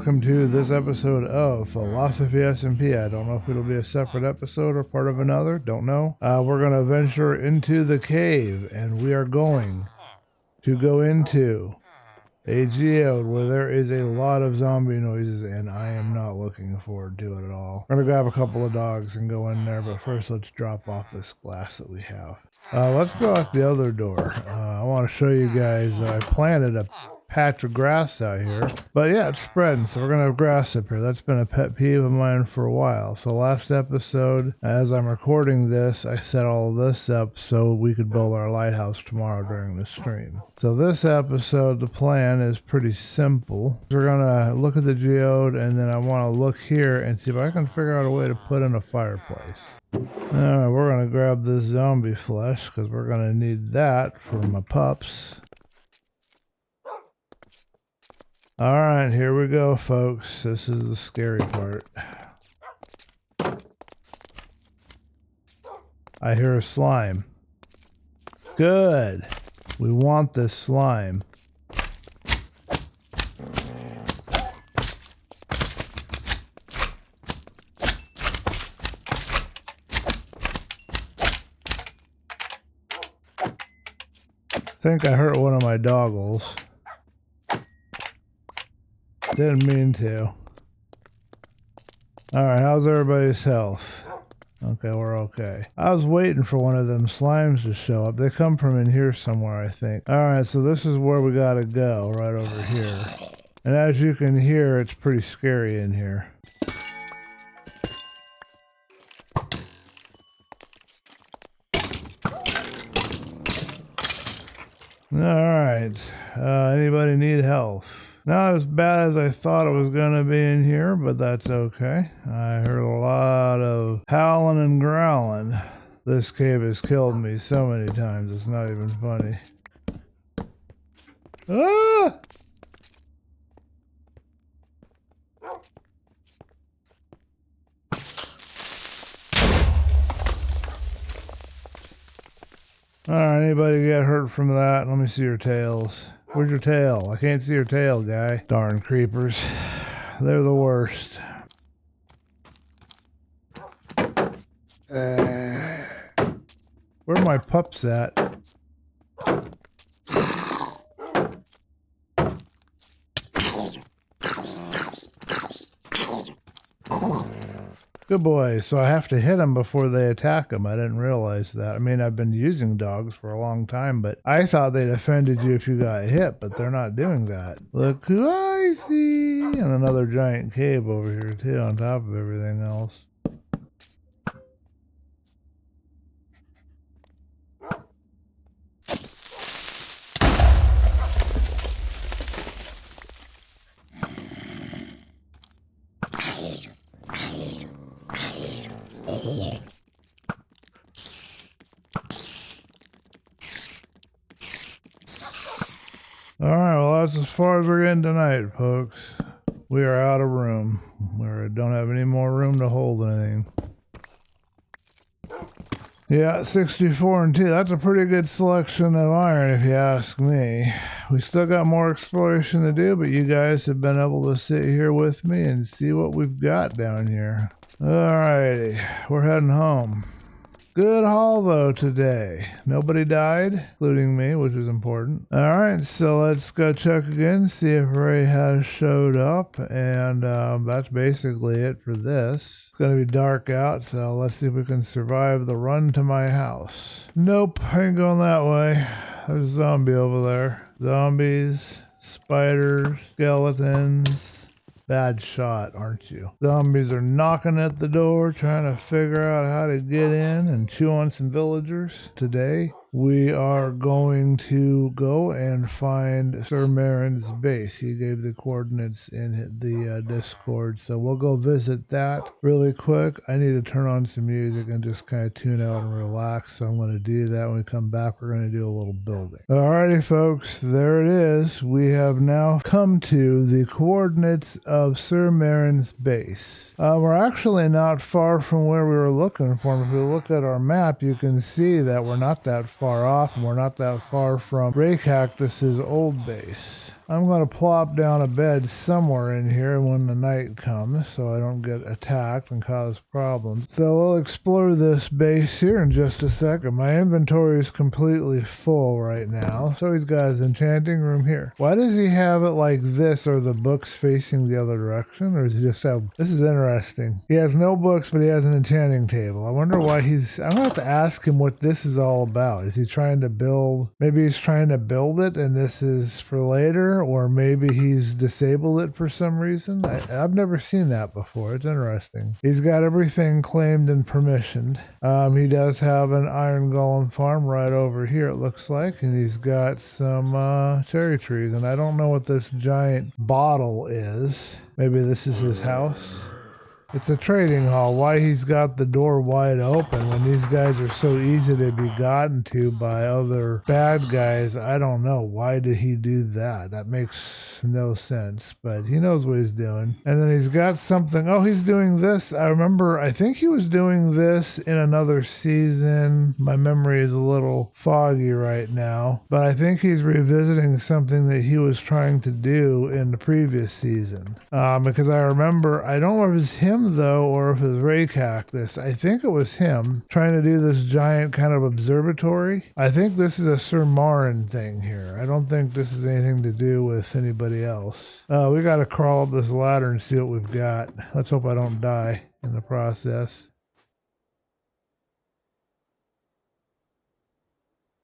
welcome to this episode of Philosophy SMP. I don't know if it'll be a separate episode or part of another, don't know. We're going to venture into the cave, and we are going to go into a geode where there is a lot of zombie noises, and I am not looking forward to it at all. We're going to grab a couple of dogs and go in there, but first let's drop off this glass that we have. Let's go out the other door. I want to show you guys I planted a patch of grass out here, but yeah, it's spreading, so we're gonna have grass up here. That's been a pet peeve of mine for a while. So last episode, as I'm recording this, I set all of this up so we could build our lighthouse tomorrow during the stream. So this episode, the plan is pretty simple. We're gonna look at the geode, and then I want to look here and see if I can figure out a way to put in a fireplace. Alright, we're gonna grab this zombie flesh because we're gonna need that for my pups. Alright, here we go, folks. This is the scary part. I hear a slime. Good. We want this slime. I think I hurt one of my doggles. Didn't mean to. Alright, how's everybody's health? Okay, we're okay. I was waiting for one of them slimes to show up. They come from in here somewhere, I think. Alright, so this is where we gotta go, right over here. And as you can hear, it's pretty scary in here. Alright, anybody need health? Not as bad as I thought it was going to be in here, but that's okay. I heard a lot of howling and growling. This cave has killed me so many times, it's not even funny. Ah! Alright, anybody get hurt from that? Let me see your tails. Where's your tail? I can't see your tail, guy. Darn creepers. They're the worst. Where are my pups at? Good boy. So I have to hit them before they attack them. I didn't realize that. I mean, I've been using dogs for a long time, but I thought they defended you if you got hit, but they're not doing that. Look who I see! And another giant cave over here too, on top of everything else. Alright, well that's as far as we're getting tonight, folks. We are out of room. We don't have any more room to hold anything. Yeah, 64 and 2. That's a pretty good selection of iron if you ask me. We still got more exploration to do, but you guys have been able to sit here with me and see what we've got down here. Alrighty, we're heading home. Good haul though today. Nobody died, including me, which is important. Alright, so let's go check again, see if Ray has showed up, and that's basically it for this. It's gonna be dark out, so let's see if we can survive the run to my house. Nope, ain't going that way. There's a zombie over there. Zombies, spiders, skeletons. Bad shot, aren't you? Zombies are knocking at the door, trying to figure out how to get in and chew on some villagers. Today, we are going to go and find Sir Marin's base. He gave the coordinates in the Discord, so we'll go visit that really quick. I need to turn on some music and just kind of tune out and relax, so I'm going to do that. When we come back, we're going to do a little building. Alrighty, folks, there it is. We have now come to the coordinates of Sir Marin's base. We're actually not far from where we were looking for him. If we look at our map, you can see that we're not that far off, and we're not that far from Ray Cactus's old base. I'm going to plop down a bed somewhere in here when the night comes so I don't get attacked and cause problems. So we'll explore this base here in just a second. My inventory is completely full right now. So he's got his enchanting room here. Why does he have it like this? Are the books facing the other direction? Or does he just have... This is interesting. He has no books, but he has an enchanting table. I wonder why he's... I'm going to have to ask him what this is all about. Is he trying to build... Maybe he's trying to build it and this is for later, or maybe he's disabled it for some reason. I've never seen that before. It's interesting. He's got everything claimed and permissioned. He does have an iron golem farm right over here, it looks like, and he's got some cherry trees, and I don't know what this giant bottle is. Maybe this is his house. It's a trading hall. Why he's got the door wide open when these guys are so easy to be gotten to by other bad guys, I don't know. Why did he do that? That makes no sense, but he knows what he's doing. And then he's got something. Oh, he's doing this. I think he was doing this in another season. My memory is a little foggy right now, but I think he's revisiting something that he was trying to do in the previous season. Because I remember, I don't know if it was him though, or if it was Ray Cactus. I think it was him trying to do this giant kind of observatory. I think this is a Sir Marin thing here. I don't think this is anything to do with anybody else. We got to crawl up this ladder and see what we've got. Let's hope I don't die in the process.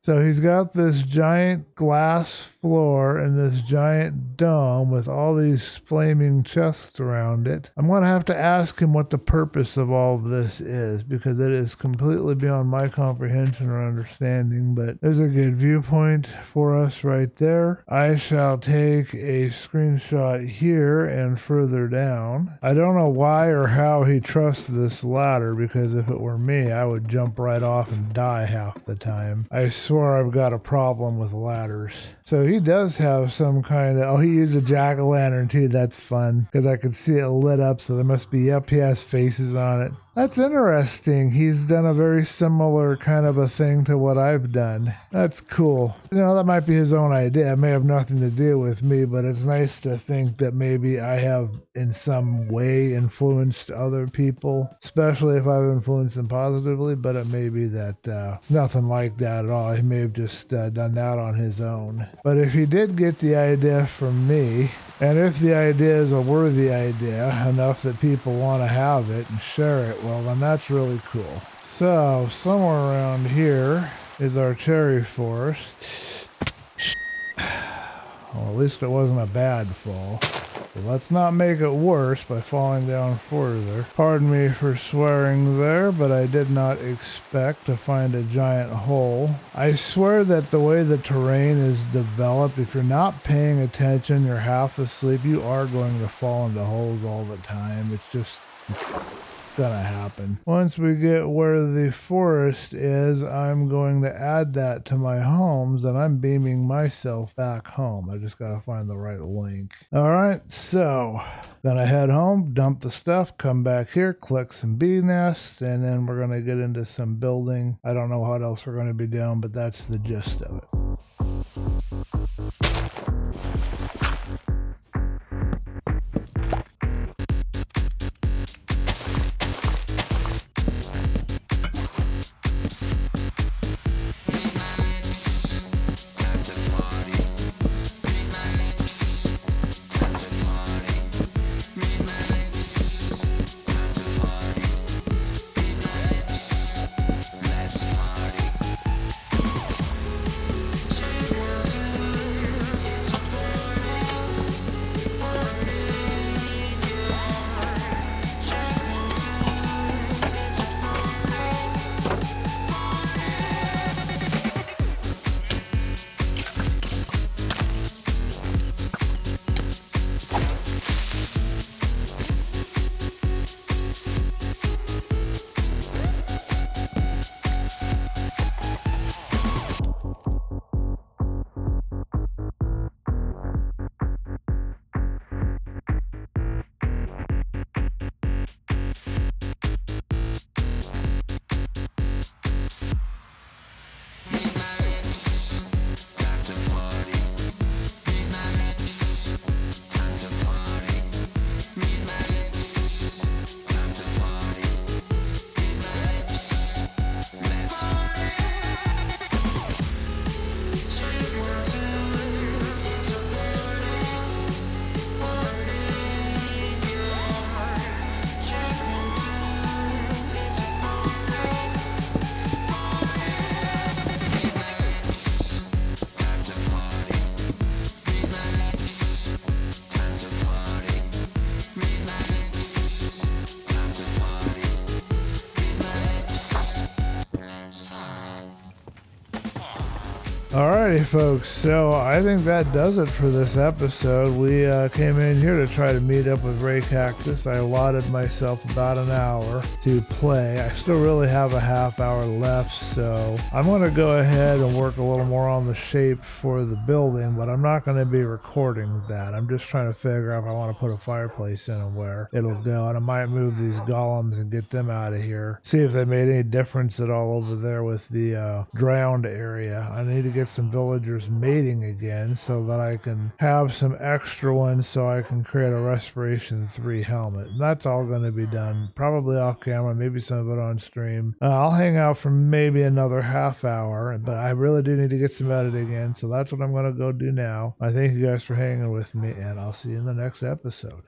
So he's got this giant glass floor and this giant dome with all these flaming chests around it. I'm going to have to ask him what the purpose of all of this is, because it is completely beyond my comprehension or understanding, but there's a good viewpoint for us right there. I shall take a screenshot here and further down. I don't know why or how he trusts this ladder, because if it were me, I would jump right off and die half the time. I swear I've got a problem with ladders. So he does have some kind of... Oh, he used a jack-o'-lantern too. That's fun, because I could see it lit up, so there must be... Yep, he has faces on it. That's interesting. He's done a very similar kind of a thing to what I've done. That's cool. You know, that might be his own idea. It may have nothing to do with me, but it's nice to think that maybe I have in some way influenced other people, especially if I've influenced them positively, but it may be that nothing like that at all. He may have just done that on his own. But if he did get the idea from me, and if the idea is a worthy idea enough that people want to have it and share it, well, then that's really cool. So, somewhere around here is our cherry forest. Well, at least it wasn't a bad fall. So let's not make it worse by falling down further. Pardon me for swearing there, but I did not expect to find a giant hole. I swear that the way the terrain is developed, if you're not paying attention, you're half asleep, you are going to fall into holes all the time. It's just gonna happen. Once we get where the forest is, I'm going to add that to my homes, and I'm beaming myself back home. I just gotta find the right link. Alright, so gonna head home, dump the stuff, come back here, collect some bee nests, and then we're gonna get into some building. I don't know what else we're gonna be doing, but that's the gist of it. Alrighty, folks, so I think that does it for this episode. We came in here to try to meet up with Ray Cactus. I allotted myself about an hour to play. I still really have a half hour left, so I'm going to go ahead and work a little more on the shape for the building, but I'm not going to be recording that. I'm just trying to figure out if I want to put a fireplace in and where it'll go, and I might move these golems and get them out of here. See if they made any difference at all over there with the drowned area. I need to get some villagers mating again so that I can have some extra ones so I can create a Respiration 3 helmet. And that's all going to be done probably off camera, maybe some of it on stream. I'll hang out for maybe another half hour, but I really do need to get some editing in, so that's what I'm going to go do now. I thank you guys for hanging with me, and I'll see you in the next episode.